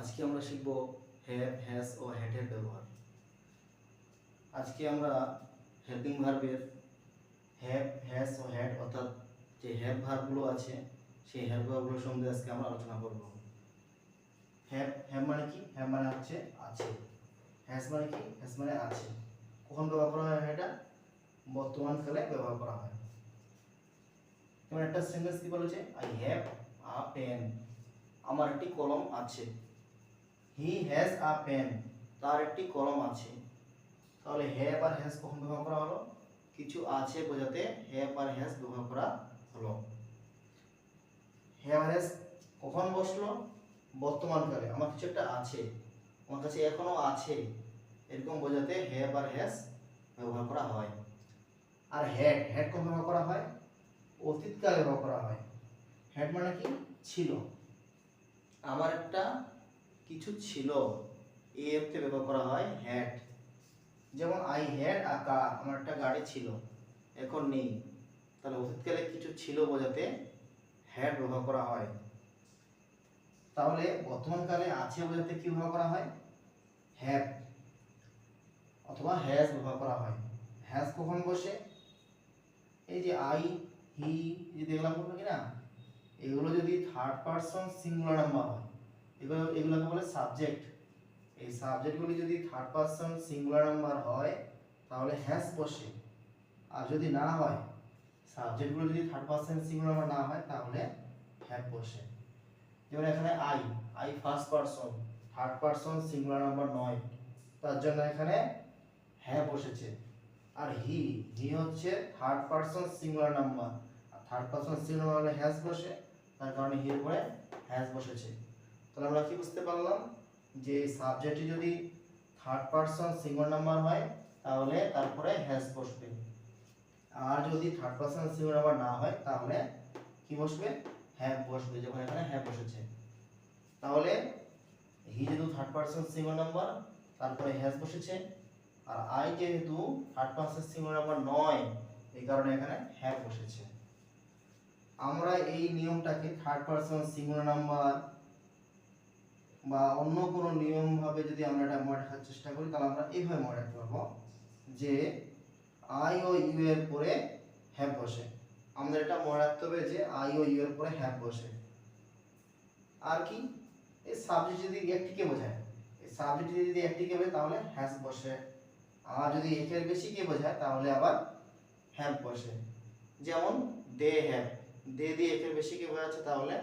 আজকে আমরা শিখব হ্যাভ, হ্যাজ ও হ্যাডের ব্যবহার। আজকে আমরা হেল্পিং ভার্বের হ্যাভ, হ্যাজ ও হ্যাড অর্থাৎ যে হ্যাভ ভার্বগুলো আছে সেই হ্যাভ ভার্বগুলো সম্বন্ধে আজকে আমরা আলোচনা করব। হ্যাভ হ্যাভ মানে কি? হ্যাভ মানে হচ্ছে আছে। হ্যাজ মানে কি? হ্যাজ মানে আছে। কখন ব্যবহার করা হয় এটা? বর্তমান কালে ব্যবহার করা হয়। যেমন একটা সেন্টেন্স কি বলেছে, আই হ্যাভ আ পেন, আমার একটি কলম আছে। হি হ্যাজ আ পেন, তার একটি কলম আছে। তাহলে হ্যাভ আর হ্যাজ কখন ব্যবহার করা হলো? কিছু আছে বোঝাতে হ্যাভ আর হ্যাজ ব্যবহার করা হলো। হ্যাভ আর হ্যাজ কখন বসলো? বর্তমান কালে, আমার কিছু একটা আছে, আমার কাছে এখনো আছে, এরকম বোঝাতে হ্যাভ আর হ্যাজ ব্যবহার করা হয়। আর হ্যাড, হ্যাড কখন ব্যবহার করা হয়? অতীতকালে ব্যবহার করা হয়। হ্যাড মানে কি? ছিল। আমার একটা কিছু ছিল, এই অর্থে ব্যবহার করা হয় হ্যাড। যেমন আই হ্যাড আ কার, আমার একটা গাড়ি ছিল, এখন নেই। তাহলে অতীতকালে কিছু ছিল বোঝাতে হ্যাড ব্যবহার করা হয়। তাহলে বর্তমান কালে আছে বোঝাতে কি ব্যবহার করা হয়? হ্যাভ অথবা হ্যাজ ব্যবহার করা হয়। হ্যাজ কখন বসে? এই যে আই, হি, যে দেখলাম কি না, এগুলো যদি থার্ড পারসন সিঙ্গুলার নাম্বার হয়, এগুলোকে বলে সাবজেক্ট। এই সাবজেক্টগুলি যদি থার্ড পারসন সিঙ্গুলার নাম্বার হয় তাহলে হ্যাজ বসে। আর যদি না হয়, সাবজেক্টগুলো যদি থার্ড পারসন সিঙ্গুলার নাম্বার না হয় তাহলে হ্যাভ বসে। যেমন এখানে I, I first person, third person singular number নয়, তার জন্য এখানে হ্যাভ বসেছে। আর হি, হি হচ্ছে থার্ড পারসন সিঙ্গুলার নাম্বার, আর থার্ড পারসন সিঙ্গুলার হলে হ্যাজ বসে, তার কারণে হি এর পরে হ্যাজ বসেছে। তাহলে আমরা কি বুঝতে পারলাম যে সাবজেক্টটি যদি থার্ড পারসন সিঙ্গুলার নাম্বার হয় তাহলে তারপরে হ্যাজ বসবে, আর যদি থার্ড পারসন সিঙ্গুলার নাম্বার না হয় তাহলে কি বসবে? হ্যাভ বসবে, যেমন এখানে হ্যাভ বসেছে। তাহলে হি যেহেতু থার্ড পারসন সিঙ্গুলার নাম্বার, তারপরে হ্যাজ বসেছে। আর আই যেহেতু থার্ড পারসন সিঙ্গুলার নাম্বার নয়, এই কারণে এখানে হ্যাভ বসেছে। আমরা এই নিয়মটাকে থার্ড পারসন সিঙ্গুলার নাম্বার বা অন্য কোনো নিয়ম ভাবে যদি আমরা এটা মনে রাখার চেষ্টা করি তাহলে আমরা এইভাবে মনে রাখতে পারবো যে আই ও ইউ এর পরে হ্যাভ বসে। আমাদের এটা মনে রাখতে হবে যে আই ও ইউ এর পরে হ্যাভ বসে। আর কি? এই সাবজেক্ট যদি একটিকে বোঝায়, এই সাবজেক্ট যদি একটিকে বোঝায় তাহলে হ্যাজ বসে। আর যদি একের বেশি কে বোঝায় তাহলে আবার হ্যাভ বসে। যেমন দে হ্যাভ, দে দিয়ে একের বেশি কে বোঝাচ্ছে তাহলে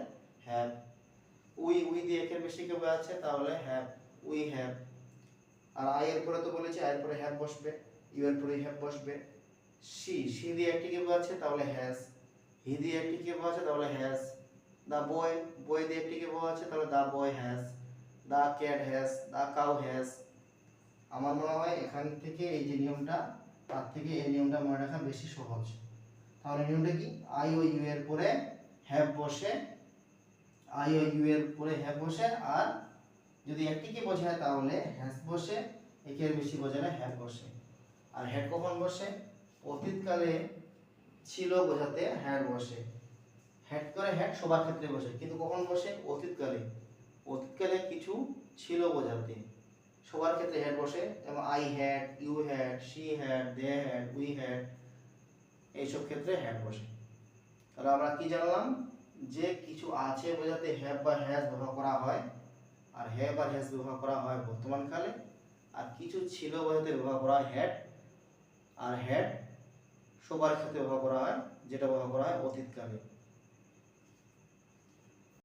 হ্যাভ। উই, উই দিয়ে একের বেশি কে বোঝাচ্ছে তাহলে হ্যাভ, উই হ্যাভ। আর আই এর পরে তো বলেছি আই এর পরে হ্যাভ বসবে, ইউ এর পরে হ্যাভ বসবে। সি, সি দিয়ে একটিকে বোঝাচ্ছে তাহলে হ্যাজ, হি দিয়ে একটিকে বোঝাচ্ছে তাহলে হ্যাজ। দা বয়, বয় দিয়ে একটিকে বোঝাচ্ছে তাহলে the boy has. The cat has, the cow has. আমার মনে হয় এখান থেকে এই যে নিয়মটা, তার থেকে এই নিয়মটা মনে রাখা বেশি সহজ। তাহলে নিয়মটা কি? আই ও ইউ এর পরে হ্যাভ বসে, আই ও ইউ এর পরে হ্যাভ বসে, আর যদি একটিকে বোঝায় তাহলে হ্যাজ বসে, একের বেশি বোঝালে হ্যাভ বসে। আর হ্যাড কখন বসে? অতীতকালে ছিল বোঝাতে হ্যাড বসে। হ্যাড করে হ্যাড সবার ক্ষেত্রে বসে, কিন্তু কখন বসে? অতীতকালে। অতীতকালে কিছু ছিল বোঝাতে সবার ক্ষেত্রে হ্যাড বসে। যেমন I had, you had, she had, they had, we had, এইসব ক্ষেত্রে হ্যাড বসে। তাহলে আমরা কি জানলাম? যে কিছু আছে বোঝাতে হ্যাভ বা হ্যাজ ব্যবহার করা হয়, আর হ্যাভ আর হ্যাজ ব্যবহার করা হয় বর্তমান কালে। আর কিছু ছিল বোঝাতে ব্যবহার করা হয় হ্যাড, আর হ্যাড সবার ক্ষেত্রে ব্যবহার করা হয়, যেটা ব্যবহার করা হয় অতীতকালে।